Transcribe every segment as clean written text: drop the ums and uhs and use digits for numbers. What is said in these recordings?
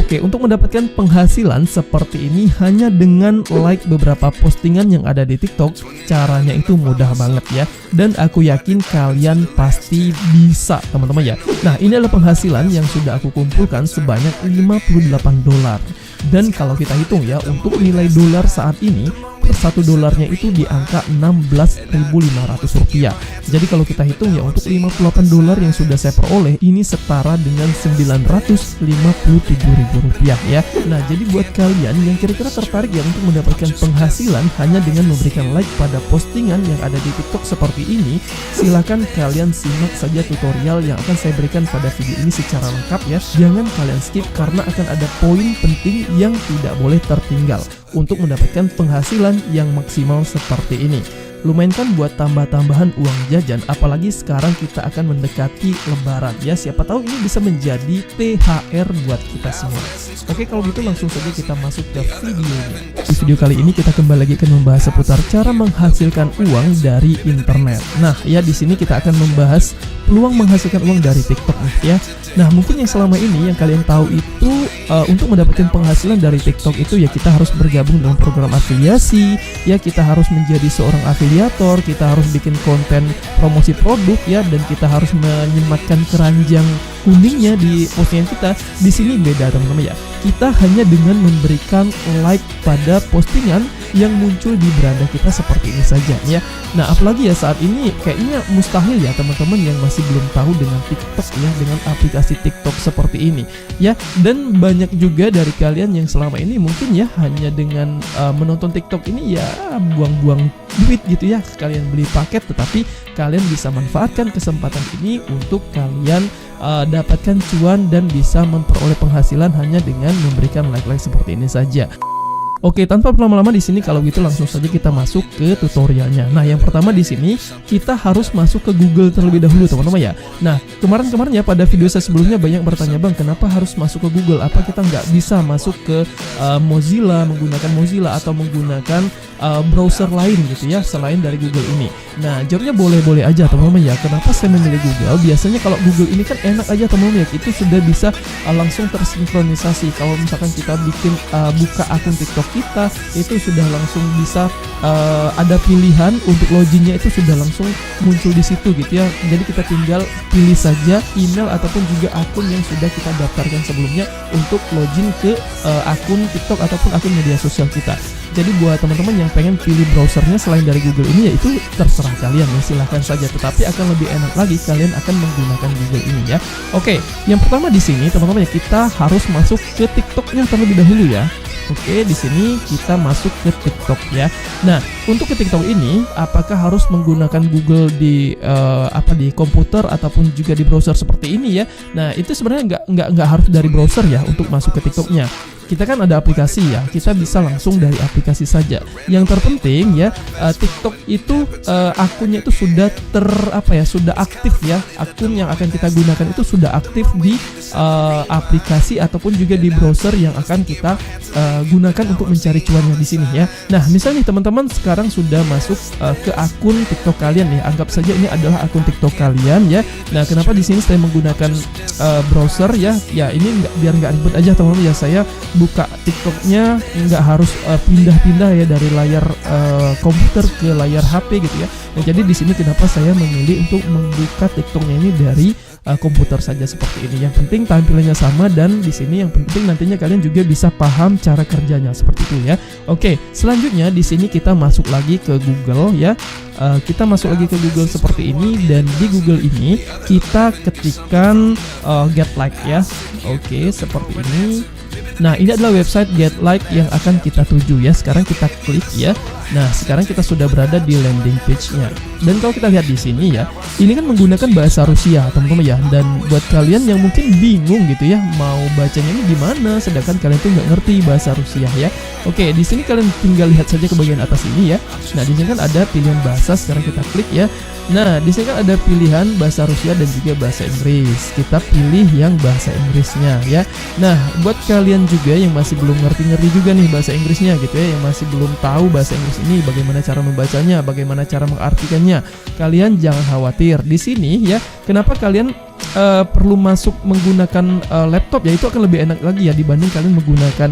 Oke, untuk mendapatkan penghasilan seperti ini hanya dengan like beberapa postingan yang ada di TikTok, caranya itu mudah banget ya. Dan aku yakin kalian pasti bisa, teman-teman ya. Nah, ini adalah penghasilan yang sudah aku kumpulkan sebanyak $58. Dan kalau kita hitung ya, untuk nilai dolar saat ini, per $1 itu di angka Rp16.500. Jadi kalau kita hitung ya, untuk $58 yang sudah saya peroleh, ini setara dengan Rp957.000 ya. Nah, jadi buat kalian yang kira-kira tertarik ya untuk mendapatkan penghasilan hanya dengan memberikan like pada postingan yang ada di TikTok seperti ini, silakan kalian simak saja tutorial yang akan saya berikan pada video ini secara lengkap ya. Jangan kalian skip karena akan ada poin penting yang tidak boleh tertinggal untuk mendapatkan penghasilan yang maksimal seperti ini. Lumayan kan buat tambah-tambahan uang jajan, apalagi sekarang kita akan mendekati lebaran ya. Siapa tahu ini bisa menjadi THR buat kita semua. Oke, kalau gitu langsung saja kita masuk ke videonya. Di video kali ini kita kembali lagi akan membahas seputar cara menghasilkan uang dari internet. Nah, ya di sini kita akan membahas peluang menghasilkan uang dari TikTok nih ya. Nah, mungkin yang selama ini yang kalian tahu itu untuk mendapatkan penghasilan dari TikTok itu ya kita harus bergabung dengan program afiliasi, ya kita harus menjadi seorang afiliator, kita harus bikin konten promosi produk ya, dan kita harus menyematkan keranjang kuningnya di postingan kita. Di sini beda teman-teman ya. Kita hanya dengan memberikan like pada postingan yang muncul di beranda kita seperti ini saja ya. Nah, apalagi ya saat ini kayaknya mustahil ya teman-teman yang masih belum tahu dengan TikTok ya, dengan aplikasi TikTok seperti ini ya. Dan banyak juga dari kalian yang selama ini mungkin ya hanya dengan menonton TikTok ini ya buang-buang duit gitu ya. Kalian beli paket, tetapi kalian bisa manfaatkan kesempatan ini untuk kalian dapatkan cuan dan bisa memperoleh penghasilan hanya dengan memberikan like-like seperti ini saja. Oke, tanpa berlama-lama di sini kalau gitu langsung saja kita masuk ke tutorialnya. Nah, yang pertama di sini kita harus masuk ke Google terlebih dahulu, teman-teman ya. Nah, kemarin ya pada video saya sebelumnya banyak bertanya, "Bang, kenapa harus masuk ke Google? Apa kita nggak bisa masuk ke Mozilla, menggunakan Mozilla atau menggunakan browser lain gitu ya selain dari Google ini?" Nah, jawabnya boleh-boleh aja, teman-teman ya. Kenapa saya memilih Google? Biasanya kalau Google ini kan enak aja, teman-teman ya. Itu sudah bisa langsung tersinkronisasi. Kalau misalkan kita bikin buka akun TikTok kita, itu sudah langsung bisa ada pilihan untuk loginnya, itu sudah langsung muncul di situ gitu ya. Jadi kita tinggal pilih saja email ataupun juga akun yang sudah kita daftarkan sebelumnya untuk login ke akun TikTok ataupun akun media sosial kita. Jadi buat teman-teman yang pengen pilih browsernya selain dari Google ini, ya itu terserah kalian ya, silahkan saja. Tetapi akan lebih enak lagi kalian akan menggunakan Google ini ya. Oke, yang pertama di sini teman-teman ya, kita harus masuk ke TikToknya terlebih dahulu ya. Oke, di sini kita masuk ke TikTok ya. Nah, untuk ke TikTok ini, apakah harus menggunakan Google di di komputer ataupun juga di browser seperti ini ya? Nah, itu sebenarnya nggak harus dari browser ya untuk masuk ke TikToknya. Kita kan ada aplikasi ya, kita bisa langsung dari aplikasi saja. Yang terpenting ya, TikTok itu akunnya itu sudah sudah aktif ya. Akun yang akan kita gunakan itu sudah aktif di aplikasi ataupun juga di browser yang akan kita gunakan untuk mencari cuannya di sini ya. Nah, misalnya teman-teman sekarang sudah masuk ke akun TikTok kalian ya. Anggap saja ini adalah akun TikTok kalian ya. Nah, kenapa di sini saya menggunakan browser ya? Ya ini biar nggak ribet aja teman-teman ya. Saya buka TikToknya nggak harus pindah-pindah ya dari layar komputer ke layar HP gitu ya. Nah, jadi di sini kenapa saya memilih untuk membuka TikToknya ini dari komputer saja seperti ini. Yang penting tampilannya sama, dan di sini yang penting nantinya kalian juga bisa paham cara kerjanya seperti itu ya. Oke, selanjutnya di sini kita masuk lagi ke Google ya. Kita masuk lagi ke Google seperti ini, dan di Google ini kita ketikkan get like ya. Oke, seperti ini. Nah, ini adalah website Get Like yang akan kita tuju ya. Sekarang kita klik ya. Nah, sekarang kita sudah berada di landing page-nya. Dan kalau kita lihat di sini ya, ini kan menggunakan bahasa Rusia, teman-teman ya. Dan buat kalian yang mungkin bingung gitu ya, mau bacanya ini gimana, sedangkan kalian tuh nggak ngerti bahasa Rusia ya. Oke, di sini kalian tinggal lihat saja ke bagian atas ini ya. Nah, di sini kan ada pilihan bahasa. Sekarang kita klik ya. Nah, di sini kan ada pilihan bahasa Rusia dan juga bahasa Inggris. Kita pilih yang bahasa Inggrisnya ya. Nah, buat kalian juga yang masih belum ngerti-ngerti juga nih bahasa Inggrisnya gitu ya, yang masih belum tahu bahasa Inggris ini bagaimana cara membacanya, bagaimana cara mengartikannya, kalian jangan khawatir. Di sini ya, kenapa kalian perlu masuk menggunakan laptop ya, itu akan lebih enak lagi ya dibanding kalian menggunakan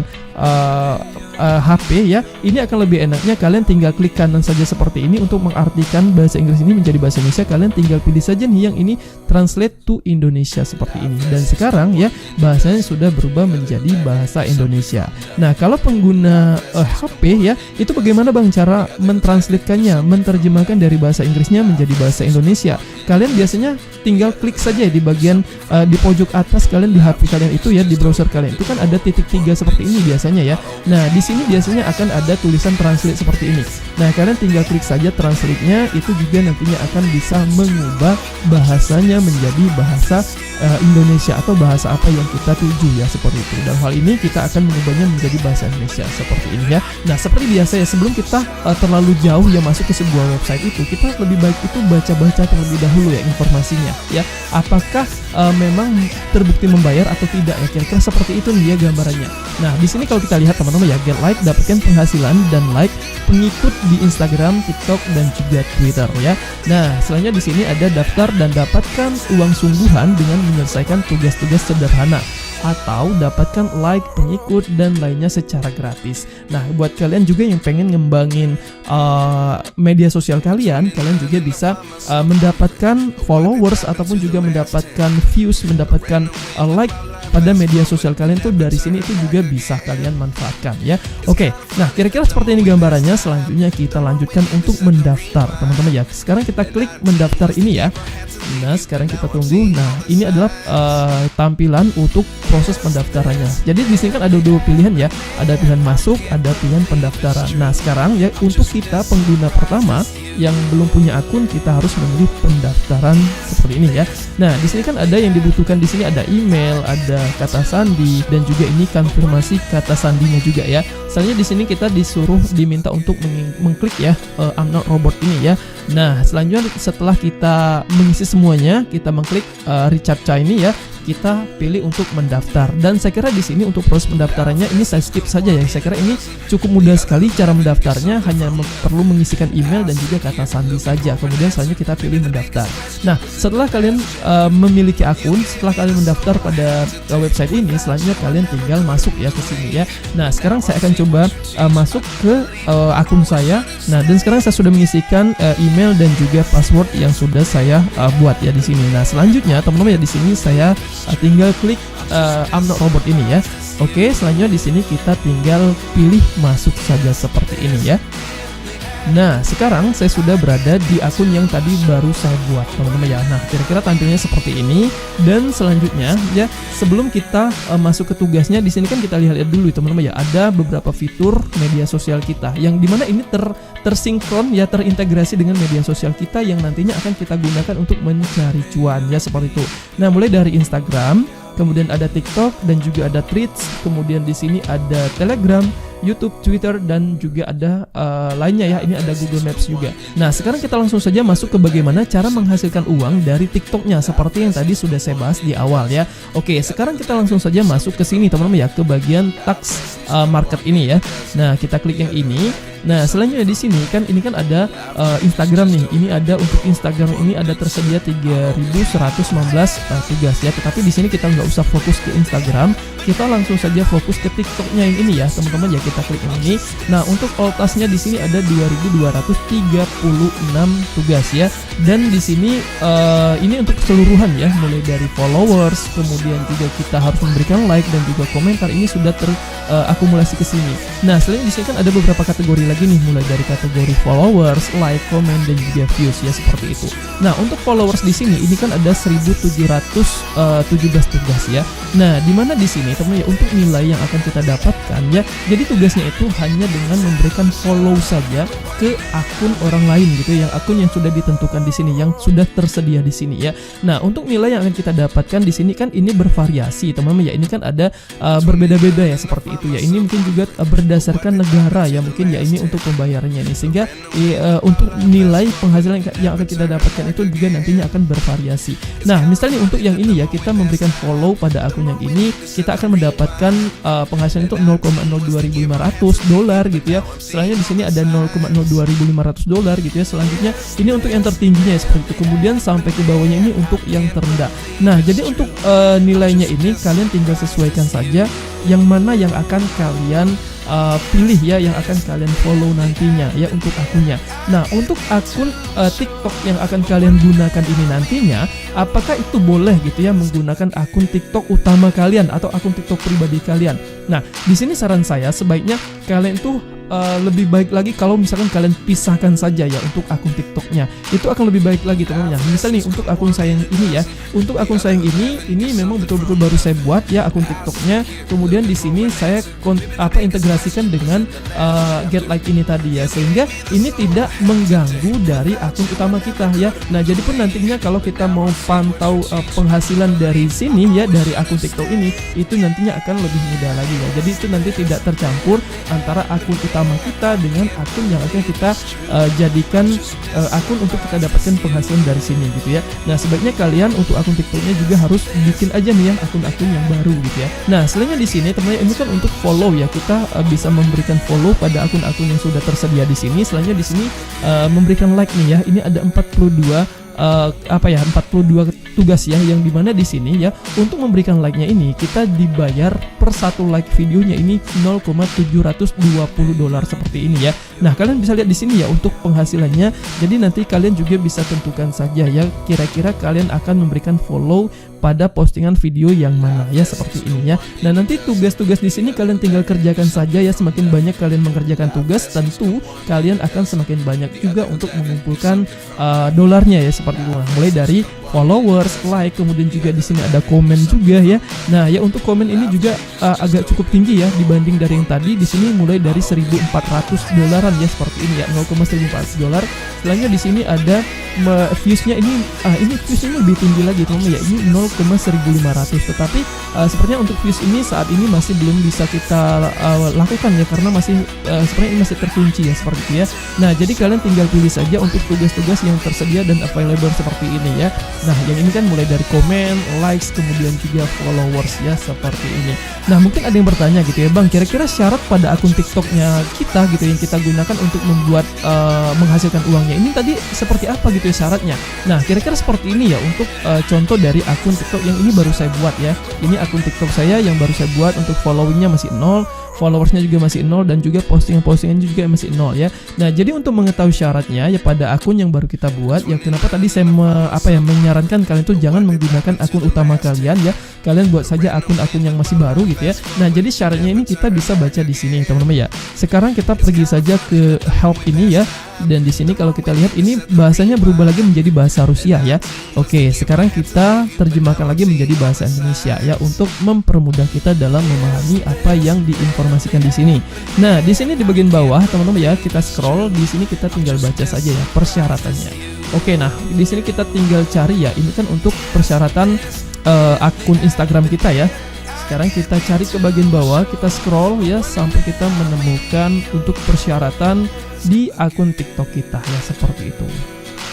HP ya. Ini akan lebih enaknya kalian tinggal klik kanan saja seperti ini untuk mengartikan bahasa Inggris ini menjadi bahasa Indonesia. Kalian tinggal pilih saja nih yang ini translate to Indonesia seperti ini. Dan sekarang ya bahasanya sudah berubah menjadi bahasa Indonesia. Nah, kalau pengguna HP ya, itu bagaimana Bang cara mentranslatekannya, menerjemahkan dari bahasa Inggrisnya menjadi bahasa Indonesia? Kalian biasanya tinggal klik saja di bagian di pojok atas kalian di HP kalian itu ya, di browser kalian itu kan ada titik 3 seperti ini biasanya ya. Nah, di sini biasanya akan ada tulisan translate seperti ini. Nah, kalian tinggal klik saja translate-nya, itu juga nantinya akan bisa mengubah bahasanya menjadi bahasa Indonesia atau bahasa apa yang kita tuju ya, seperti itu. Dan hal ini kita akan mengubahnya menjadi bahasa Indonesia seperti ini ya. Nah, seperti biasa ya, sebelum kita terlalu jauh ya masuk ke sebuah website itu, kita lebih baik itu baca-baca terlebih dahulu ya informasinya ya. Apakah memang terbukti membayar atau tidak ya, kira-kira seperti itu nih ya gambarannya. Nah, di sini kalau kita lihat teman-teman ya, get like dapatkan penghasilan dan like pengikut di Instagram, TikTok dan juga Twitter ya. Nah, selanjutnya di sini ada daftar dan dapatkan uang sungguhan dengan menyelesaikan tugas-tugas sederhana, atau dapatkan like, pengikut, dan lainnya secara gratis. Nah, buat kalian juga yang pengen ngembangin media sosial kalian juga bisa mendapatkan followers ataupun juga mendapatkan views, mendapatkan like pada media sosial kalian tuh dari sini itu juga bisa kalian manfaatkan ya. Oke, nah kira-kira seperti ini gambarannya. Selanjutnya kita lanjutkan untuk mendaftar teman-teman ya. Sekarang kita klik mendaftar ini ya. Nah, sekarang kita tunggu. Nah, ini adalah tampilan untuk proses pendaftarannya. Jadi di sini kan ada dua pilihan ya. Ada pilihan masuk, ada pilihan pendaftaran. Nah, sekarang ya untuk kita pengguna pertama yang belum punya akun, kita harus memilih pendaftaran seperti ini ya. Nah, di sini kan ada yang dibutuhkan, di sini ada email, ada kata sandi, dan juga ini konfirmasi kata sandinya juga ya. Selanjutnya di sini kita diminta untuk mengklik ya I'm not robot ini ya. Nah, selanjutnya setelah kita mengisi semuanya, kita mengklik reCAPTCHA ini ya. Kita pilih untuk mendaftar, dan saya kira di sini untuk proses pendaftarannya ini saya skip saja ya. Saya kira ini cukup mudah sekali cara mendaftarnya, hanya perlu mengisikan email dan juga kata sandi saja. Kemudian selanjutnya kita pilih mendaftar. Nah, setelah kalian memiliki akun, setelah kalian mendaftar pada website ini, selanjutnya kalian tinggal masuk ya ke sini ya. Nah, sekarang saya akan coba masuk ke akun saya. Nah, dan sekarang saya sudah mengisikan email dan juga password yang sudah saya buat ya di sini. Nah, selanjutnya teman-teman ya di sini saya tinggal klik I'm not robot ini ya. Oke, selanjutnya di sini kita tinggal pilih masuk saja seperti ini ya. Nah, sekarang saya sudah berada di akun yang tadi baru saya buat teman-teman ya. Nah, kira-kira tampilnya seperti ini. Dan selanjutnya ya, sebelum kita masuk ke tugasnya, di sini kan kita lihat dulu teman-teman ya, ada beberapa fitur media sosial kita yang dimana ini tersinkron ya, terintegrasi dengan media sosial kita yang nantinya akan kita gunakan untuk mencari cuan ya, seperti itu. Nah, mulai dari Instagram, kemudian ada TikTok dan juga ada Threads, kemudian di sini ada Telegram, YouTube, Twitter, dan juga ada lainnya ya. Ini ada Google Maps juga. Nah, sekarang kita langsung saja masuk ke bagaimana cara menghasilkan uang dari TikToknya, seperti yang tadi sudah saya bahas di awal ya. Oke, sekarang kita langsung saja masuk ke sini teman-teman ya, ke bagian tax market ini ya. Nah, kita klik yang ini. Nah, selanjutnya di sini kan ini kan ada Instagram nih. Ini ada untuk Instagram ini ada tersedia 3.119 tugas ya. Tetapi di sini kita nggak usah fokus ke Instagram, kita langsung saja fokus ke TikToknya yang ini ya, teman-teman ya. Kita klik yang ini. Nah, untuk all tasknya di sini ada 2.236 tugas ya. Dan di sini ini untuk keseluruhan ya, mulai dari followers, kemudian juga kita harus memberikan like dan juga komentar. Ini sudah terakumulasi ke sini. Nah, selain di sini kan ada beberapa kategori lagi nih, mulai dari kategori followers, like, comment, dan juga views ya, seperti itu. Nah, untuk followers di sini ini kan ada 1.717 tugas ya. Nah, di mana di sini teman-teman ya, untuk nilai yang akan kita dapatkan ya, jadi tugasnya itu hanya dengan memberikan follow saja ke akun orang lain gitu, yang akun yang sudah ditentukan di sini, yang sudah tersedia di sini ya. Nah, untuk nilai yang akan kita dapatkan di sini kan ini bervariasi teman-teman ya. Ini kan ada berbeda-beda ya, seperti itu ya. Ini mungkin juga berdasarkan negara ya, mungkin ya ini untuk pembayarannya ini, sehingga untuk nilai penghasilan yang akan kita dapatkan itu juga nantinya akan bervariasi. Nah, misalnya untuk yang ini ya, kita memberikan follow pada akun yang ini, kita akan mendapatkan penghasilan itu 0,02 ribu $0,500 gitu ya. Selanjutnya di sini ada $0,02.500 gitu ya. Selanjutnya ini untuk yang tertingginya ya, seperti itu. Kemudian sampai ke bawahnya ini untuk yang terendah. Nah, jadi untuk nilainya ini kalian tinggal sesuaikan saja yang mana yang akan kalian pilih ya, yang akan kalian follow nantinya ya untuk akunnya. Nah, untuk akun TikTok yang akan kalian gunakan ini nantinya, apakah itu boleh gitu ya menggunakan akun TikTok utama kalian atau akun TikTok pribadi kalian? Nah, di sini saran saya sebaiknya kalian tuh lebih baik lagi kalau misalkan kalian pisahkan saja ya untuk akun TikToknya. Itu akan lebih baik lagi teman-teman. Misal nih untuk akun saya yang ini ya, untuk akun saya yang ini memang betul-betul baru saya buat ya akun TikToknya. Kemudian di sini saya integrasikan dengan Get Like ini tadi ya, sehingga ini tidak mengganggu dari akun utama kita ya. Nah, jadi pun nantinya kalau kita mau pantau penghasilan dari sini ya, dari akun TikTok ini, itu nantinya akan lebih mudah lagi ya. Jadi itu nanti tidak tercampur antara akun utama kita dengan akun yang akan kita jadikan akun untuk kita dapatkan penghasilan dari sini gitu ya. Nah, sebaiknya kalian untuk akun TikToknya juga harus bikin aja nih ya akun-akun yang baru gitu ya. Nah, selanjutnya di sini teman-teman, ini kan untuk follow ya, kita bisa memberikan follow pada akun-akun yang sudah tersedia di sini. Selanjutnya di sini memberikan like nih ya. Ini ada 42 tugas ya, yang dimana di sini ya untuk memberikan like-nya ini kita dibayar per satu like videonya ini $0,720 seperti ini ya. Nah, kalian bisa lihat di sini ya untuk penghasilannya. Jadi nanti kalian juga bisa tentukan saja ya kira-kira kalian akan memberikan follow pada postingan video yang mana ya, seperti ini ya. Nah, nanti tugas-tugas di sini kalian tinggal kerjakan saja ya. Semakin banyak kalian mengerjakan tugas, tentu kalian akan semakin banyak juga untuk mengumpulkan dolarnya ya, seperti itu. Nah, mulai dari followers, like, kemudian juga di sini ada komen juga ya. Nah, ya untuk komen ini juga agak cukup tinggi ya dibanding dari yang tadi. Di sini mulai dari $1.400 ya, seperti ini ya, $0,1.400. Selanjutnya di sini ada viewsnya ini viewsnya lebih tinggi lagi teman-teman ya, ini $0,1.500. Tetapi sepertinya untuk views ini saat ini masih belum bisa kita lakukan ya, karena masih sepertinya ini masih terkunci ya, seperti itu ya. Nah, jadi kalian tinggal pilih saja untuk tugas-tugas yang tersedia dan available seperti ini ya. Nah, yang ini kan mulai dari komen, likes, kemudian juga followers ya, seperti ini. Nah, mungkin ada yang bertanya gitu ya, Bang, kira-kira syarat pada akun TikToknya kita gitu yang kita gunakan untuk membuat menghasilkan uangnya ini tadi seperti apa gitu ya syaratnya. Nah, kira-kira seperti ini ya untuk contoh dari akun TikTok yang ini baru saya buat ya. Ini akun TikTok saya yang baru saya buat, untuk followingnya masih 0, followersnya juga masih 0, dan juga postingan-postingannya juga masih 0 ya. Nah, jadi untuk mengetahui syaratnya ya pada akun yang baru kita buat ya, kenapa tadi saya menyarankan kalian tuh jangan menggunakan akun utama kalian ya. Kalian buat saja akun-akun yang masih baru gitu ya. Nah, jadi syaratnya ini kita bisa baca di sini teman-teman ya. Sekarang kita pergi saja ke help ini ya. Dan di sini kalau kita lihat ini bahasanya berubah lagi menjadi bahasa Rusia ya. Oke, sekarang kita terjemahkan lagi menjadi bahasa Indonesia ya untuk mempermudah kita dalam memahami apa yang diinformasikan di sini. Nah, di sini di bagian bawah teman-teman ya, kita scroll di sini, kita tinggal baca saja ya persyaratannya. Oke, nah di sini kita tinggal cari ya. Ini kan untuk persyaratan akun Instagram kita ya. Sekarang kita cari ke bagian bawah, kita scroll ya sampai kita menemukan untuk persyaratan di akun TikTok kita ya, seperti itu.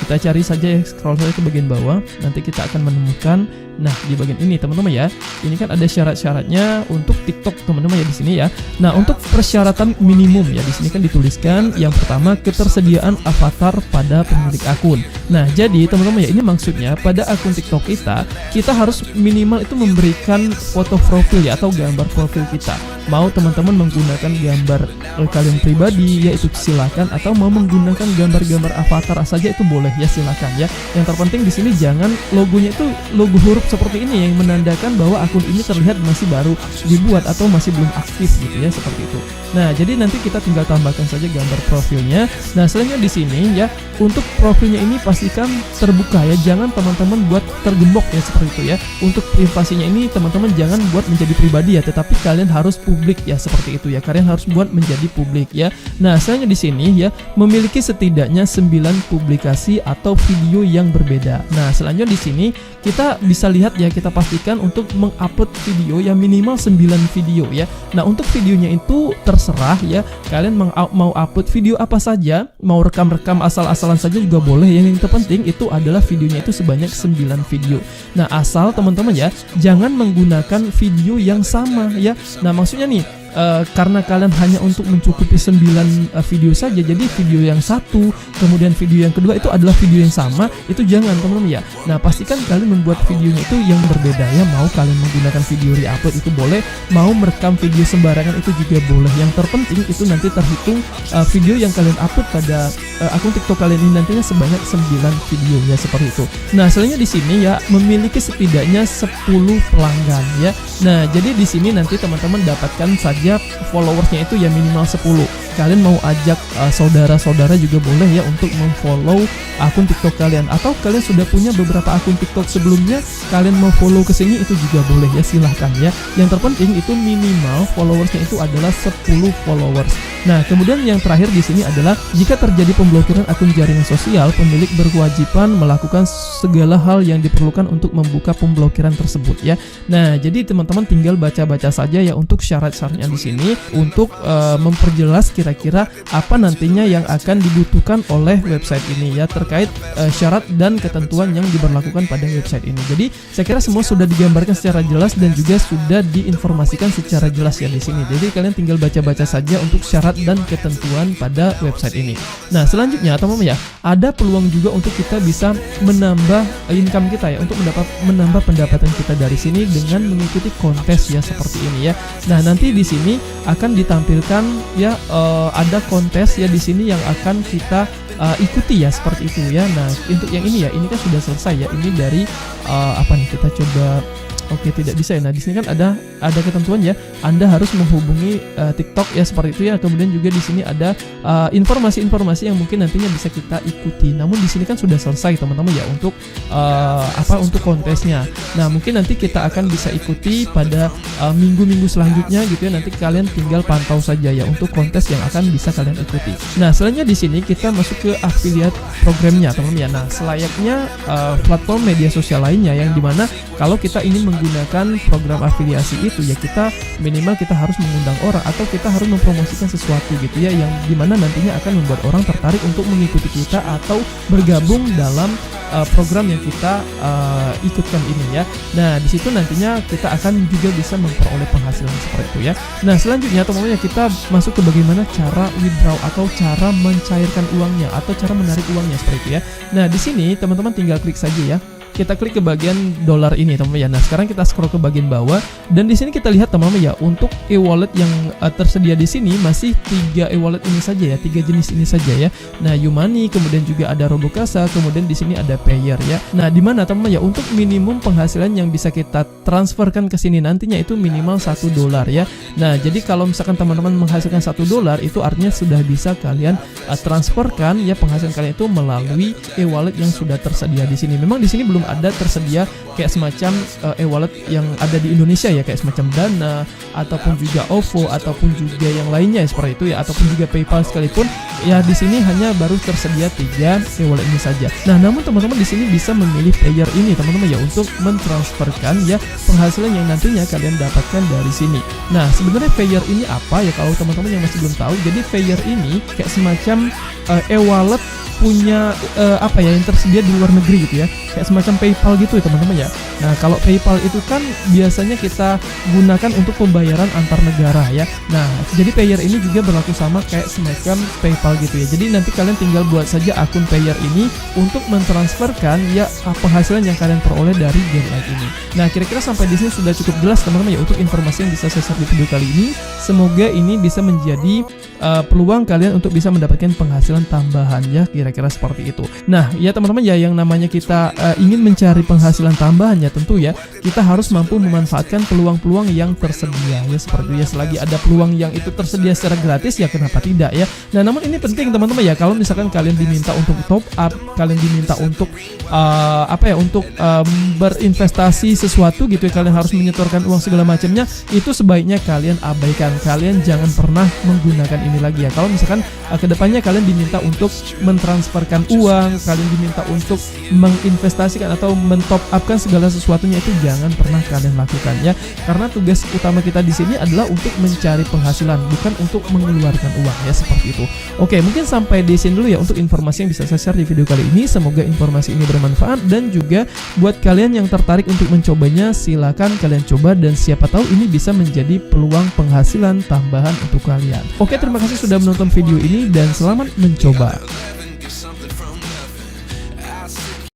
Kita cari saja ya, scroll saja ke bagian bawah, nanti kita akan menemukan. Nah, di bagian ini teman-teman ya, ini kan ada syarat-syaratnya untuk TikTok teman-teman ya di sini ya. Nah, untuk persyaratan minimum ya di sini kan dituliskan yang pertama ketersediaan avatar pada pemilik akun. Nah, jadi teman-teman ya, ini maksudnya pada akun TikTok kita harus minimal itu memberikan foto profil ya atau gambar profil kita. Mau teman-teman menggunakan gambar kalian pribadi ya, itu silakan, atau mau menggunakan gambar-gambar avatar saja itu boleh ya, silakan ya. Yang terpenting di sini jangan logonya itu logo huruf seperti ini yang menandakan bahwa akun ini terlihat masih baru dibuat atau masih belum aktif gitu ya, seperti itu. Nah, jadi nanti kita tinggal tambahkan saja gambar profilnya. Nah, selanjutnya di sini ya, untuk profilnya ini pastikan terbuka ya, jangan teman-teman buat tergembok ya, seperti itu ya. Untuk privasinya ini teman-teman jangan buat menjadi pribadi ya, tetapi kalian harus publik ya, seperti itu ya. Kalian harus buat menjadi publik ya. Nah, selanjutnya di sini ya, memiliki setidaknya 9 publikasi atau video yang berbeda. Nah, selanjutnya di sini kita bisa lihat ya, kita pastikan untuk mengupload video yang minimal 9 video ya. Nah, untuk videonya itu terserah ya, kalian mau upload video apa saja, mau rekam-rekam asal-asalan saja juga boleh. Yang terpenting itu adalah videonya itu sebanyak 9 video. Nah, asal teman-teman ya jangan menggunakan video yang sama ya. Nah, maksudnya nih karena kalian hanya untuk mencukupi 9 video saja, jadi video yang satu kemudian video yang kedua itu adalah video yang sama, itu jangan teman-teman ya. Nah pastikan kalian membuat videonya itu yang berbeda ya, mau kalian menggunakan video re-upload itu boleh, mau merekam video sembarangan itu juga boleh. Yang terpenting itu nanti terhitung video yang kalian upload pada akun TikTok kalian ini nantinya sebanyak 9 video ya, seperti itu. Nah selanjutnya di sini ya memiliki setidaknya 10 pelanggan ya. Nah jadi di sini nanti teman-teman dapatkan saja followersnya itu ya minimal 10. Kalian mau ajak saudara-saudara juga boleh ya untuk memfollow akun TikTok kalian, atau kalian sudah punya beberapa akun TikTok sebelumnya, kalian mau follow ke sini itu juga boleh ya, silahkan ya. Yang terpenting itu minimal followersnya itu adalah 10 followers. Nah kemudian yang terakhir di sini adalah jika terjadi pemblokiran akun jaringan sosial, pemilik berkewajiban melakukan segala hal yang diperlukan untuk membuka pemblokiran tersebut ya. Nah jadi teman-teman tinggal baca-baca saja ya untuk syarat-syaratnya di sini untuk memperjelas kira-kira apa nantinya yang akan dibutuhkan oleh website ini ya, terkait syarat dan ketentuan yang diberlakukan pada website ini. Jadi saya kira semua sudah digambarkan secara jelas dan juga sudah diinformasikan secara jelas ya di sini. Jadi kalian tinggal baca-baca saja untuk syarat dan ketentuan pada website ini. Nah selanjutnya teman-teman ya, ada peluang juga untuk kita bisa menambah income kita ya, untuk menambah pendapatan kita dari sini dengan mengikuti kontes ya, seperti ini ya. Nah nanti di sini akan ditampilkan ya ada kontes ya di sini yang akan kita ikuti ya, seperti itu ya. Nah untuk yang ini ya, ini kan sudah selesai ya, ini dari apa nih, kita coba. Oke, tidak bisa ya. Nah di sini kan ada ketentuan ya, Anda harus menghubungi TikTok ya, seperti itu ya. Kemudian juga di sini ada informasi-informasi yang mungkin nantinya bisa kita ikuti. Namun di sini kan sudah selesai teman-teman ya untuk untuk kontesnya. Nah mungkin nanti kita akan bisa ikuti pada minggu-minggu selanjutnya gitu ya. Nanti kalian tinggal pantau saja ya untuk kontes yang akan bisa kalian ikuti. Nah selanjutnya di sini kita masuk ke affiliate programnya teman-teman ya. Nah selayaknya platform media sosial lainnya, yang dimana kalau kita ini menggunakan program afiliasi itu ya, kita minimal kita harus mengundang orang atau kita harus mempromosikan sesuatu gitu ya, yang dimana nantinya akan membuat orang tertarik untuk mengikuti kita atau bergabung dalam program yang kita ikutkan ini ya. Nah di situ nantinya kita akan juga bisa memperoleh penghasilan seperti itu ya. Nah selanjutnya teman-teman ya, kita masuk ke bagaimana cara withdraw atau cara mencairkan uangnya atau cara menarik uangnya seperti itu ya. Nah di sini teman-teman tinggal klik saja ya. Kita klik ke bagian dolar ini teman-teman ya. Nah sekarang kita scroll ke bagian bawah dan di sini kita lihat teman-teman ya, untuk e-wallet yang tersedia di sini masih 3 e-wallet ini saja ya, 3 jenis ini saja ya. Nah YouMoney, kemudian juga ada Robokasa, kemudian di sini ada Payeer ya. Nah di mana teman-teman ya, untuk minimum penghasilan yang bisa kita transferkan ke sini nantinya itu minimal $1 ya. Nah jadi kalau misalkan teman-teman menghasilkan $1 itu artinya sudah bisa kalian transferkan ya penghasilan kalian itu melalui e-wallet yang sudah tersedia di sini. Memang di sini belum ada tersedia kayak semacam e-wallet yang ada di Indonesia ya, kayak semacam Dana ataupun juga OVO ataupun juga yang lainnya seperti itu ya, ataupun juga PayPal sekalipun ya. Di sini hanya baru tersedia 3 e-wallet ini saja. Nah namun teman-teman di sini bisa memilih Payeer ini teman-teman ya, untuk mentransferkan ya penghasilan yang nantinya kalian dapatkan dari sini. Nah sebenarnya Payeer ini apa ya, kalau teman-teman yang masih belum tahu, jadi Payeer ini kayak semacam e-wallet punya apa ya, yang tersedia di luar negeri gitu ya, kayak semacam PayPal gitu ya teman-teman ya. Nah kalau PayPal itu kan biasanya kita gunakan untuk pembayaran antar negara ya. Nah jadi Payeer ini juga berlaku sama kayak semacam PayPal gitu ya. Jadi nanti kalian tinggal buat saja akun Payeer ini untuk mentransferkan ya penghasilan yang kalian peroleh dari game like ini. Nah kira-kira sampai di sini sudah cukup jelas teman-teman ya untuk informasi yang bisa saya share di video kali ini. Semoga ini bisa menjadi peluang kalian untuk bisa mendapatkan penghasilan tambahan ya, kira-kira seperti itu. Nah ya teman-teman ya, yang namanya kita ingin mencari penghasilan tambahan ya, tentu ya kita harus mampu memanfaatkan peluang-peluang yang tersedia ya, seperti itu ya. Selagi ada peluang yang itu tersedia secara gratis ya kenapa tidak ya. Nah namun ini penting teman-teman ya, kalau misalkan kalian diminta untuk top up, kalian diminta untuk untuk berinvestasi sesuatu gitu ya, kalian harus menyetorkan uang segala macamnya, itu sebaiknya kalian abaikan. Kalian jangan pernah menggunakan ini lagi ya. Kalau misalkan kedepannya kalian diminta untuk mentransferkan uang, kalian diminta untuk menginvestasikan atau mentop upkan segala sesuatunya, itu jangan pernah kalian lakukan ya. Karena tugas utama kita di sini adalah untuk mencari penghasilan, bukan untuk mengeluarkan uang ya, seperti itu. Oke, mungkin sampai di sini dulu ya untuk informasi yang bisa saya share di video kali ini. Semoga informasi ini bermanfaat, dan juga buat kalian yang tertarik untuk mencobanya, silakan kalian coba, dan siapa tahu ini bisa menjadi peluang penghasilan tambahan untuk kalian. Oke, terima kasih sudah menonton video ini dan selamat mencoba.